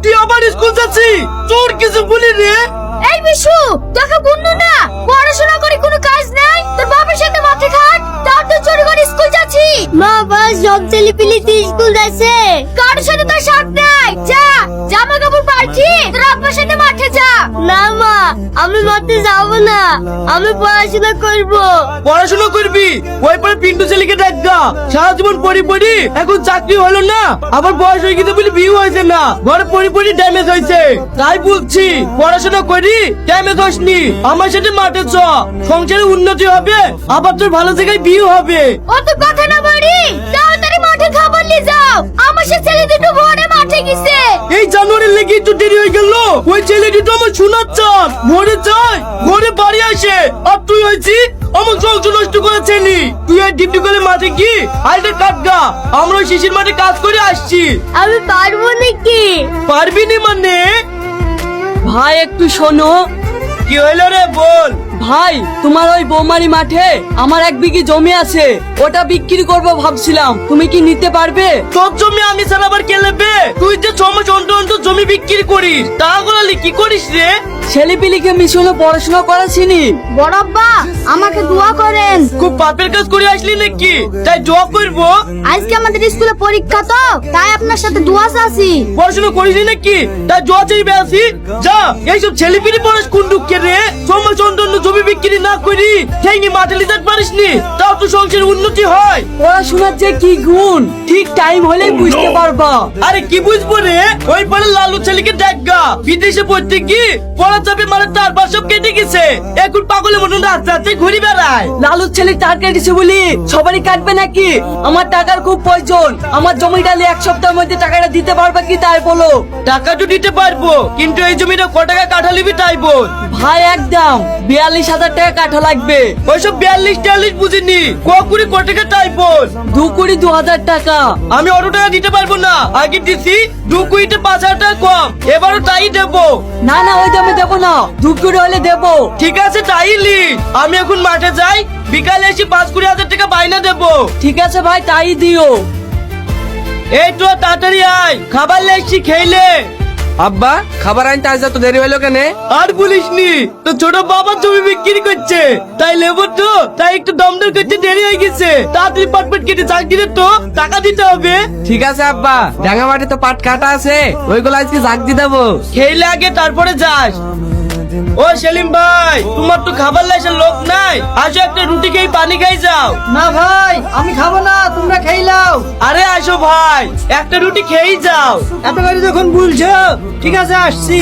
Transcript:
তুই আবার স্কুল যাচ্ছি, তোর কিছু বলি রে? এই বিশু, তোকে বললো না পড়াশোনা করে কোনো কাজ নাই, তোর বাবার সাথে মাঠে খাট, তার তো চুরি করে স্কুল যাচ্ছি। মা বাস সব ছেলে পিলি স্কুল যাচ্ছে, কারোর সাথে তোর শখ নাই। যা জামা কাপড় পাল্টি তোর আব্বার সাথে মাঠে যা। না মা, আমি মাঠে যাব না, আমি পড়াশোনা করব। পড়াশোনা করবি? ওই পরে পিন্টু ছেলেকে দেখ গা, সারা জীবন পড়ি পড়ি এখন চাকরি হলো না, আবার বয়স হয়ে গেছে বলে বিয়ে হয়েছে না, ঘরে পড়ি পড়ি ড্যামেজ হয়েছে। তাই বলছি পড়াশোনা করি, ড্যামেজ হসনি, আমার সাথে মাঠে চ, সংসারে উন্নতি হবে, আবার তোর ভালো জায়গায় বিয়ে হবে। অত কথা না বাড়ি, তাড়াতাড়ি মাঠে খাবার নিয়ে যাও, আমার সাথে ছেলে দুটো ভোরে মাঠে গেছে। এই জানুয়ারির লেগে একটু দেরি হয়ে গেল, ওই ছেলেটি তো আমার শোনার চান, ভোরে যায় ভোরে বাড়ি আসে, আর তুই হয়েছি আমার সংসার নষ্ট করেছিলি। তুই আর ডিপটি করে মাঠে কি আইটা কাটগা, আমরা ওই শিশির মাঠে কাজ করে আসছি। আমি পারবো নাকি? পারবি নি মানে? ভাই একটু শোনো। কি হইলো রে বল। ভাই তোমার ওই বৌমারি মাঠে আমার 1 বিঘি জমি আছে, ওটা বিক্রি করবো ভাবছিলাম, তুমি কি নিতে পারবে? তোর জমি আমি ছাড়া আবার কে নেবে? তুই যে 6 মাস অন্তর অন্তর জমি বিক্রি করিস, টাকাগুলো কি করিস রে? ছেলেপিলিকে মিশনে পড়াশোনা করাছিনি। বড়ব্বা আমাকে দোয়া করেন, খুব পাপের কাজ করে আসলি নাকি, তাই দোয়া করবো? আজকে আমাদের স্কুলে পরীক্ষা তো, তাই আপনার সাথে দোয়া চাচ্ছি। পড়াশোনা করিস নাকি, তাই দোয়া চাইবে আসি? যা, এইসব ছেলেপিলি পড়াস কোন দুঃখের রে? সমাজ অন্তর জমি বিক্রি না করি ঠেঙ্গি মাঠে লিজাত পারিসনি, তাও তো সংসারের উন্নতি হয়। পড়াশোনার যে কি গুণ ঠিক টাইম হলেই বুঝতে পারবা। আরে কি বুঝবো রে, ওই পরে লালু ছেলেকে দেখা বিদেশে পড়তে কি পড়া যাবে মানে তার বা সব কেটে গেছে, এখন পাগলের মতন রাস্তা রাস্তায় ঘুরে বেড়ায়। লালুর ছেলে টাকা কেটেছে বলি সবারই কাটবে নাকি? আমার টাকার খুব প্রয়োজন, আমার জমিটা নিয়ে 1 সপ্তাহের মধ্যে টাকাটা দিতে পারবা কি তাই বলো। টাকা তো দিতে পারবো, কিন্তু এই জমিটা ক টাকা কাঠা নিবি তাই বল। ভাই একদম 42,000 টাকা কাঠা লাগবে। ওইসব 42-43 বুঝিনি, কুড়ি ক টাকা তাই বল। 2 কোটি 2,000 টাকা। আমি অত টাকা দিতে পারবো না, আগে দিছি 2 কোটিতে 5,000 টাকা কম, এবারও তাই দেবো। না না ওই দামে দেবো না, 2 কোটি হলে দেবো। ঠিক আছে তাই লিখ, আমি এখন মাঠে যাই, বিকালে এসে 5-20,000 টাকা বাইনা দেবো। ঠিক আছে ভাই তাই দিও। এই তো তাড়াতাড়ি আয়, খাবার লেগছি খেইলে। আব্বা খাবার আনতে আজ এত দেরি হলো কেন? আর বলিসনি, তো ছোট বাবা জমি বিক্রি করছে, তাই লেবো তো, তাই একটু দমদম করতে দেরি হয়ে গেছে, তাড়াতাড়ি পাটপাট কেটে চাকরিতে তো টাকা দিতে হবে। ঠিক আছে আব্বা, ডাঙ্গা মাঠে তো পাট কাটা আছে, ওইগুলো আজকে জাগ দিয়ে দেবো। খেইলে আগে তারপরে যাস। ও সেলিম ভাই, তোমার তো খাবার লাইসের লোক নাই, আসো একটা রুটি খেয়ে পানি খাই যাও। না ভাই আমি খাবো না, তোমরা খেয়ে নাও। আরে আসো ভাই, একটা রুটি খেয়েই যাও। এত করে যখন বলছো ঠিক আছে আসছি।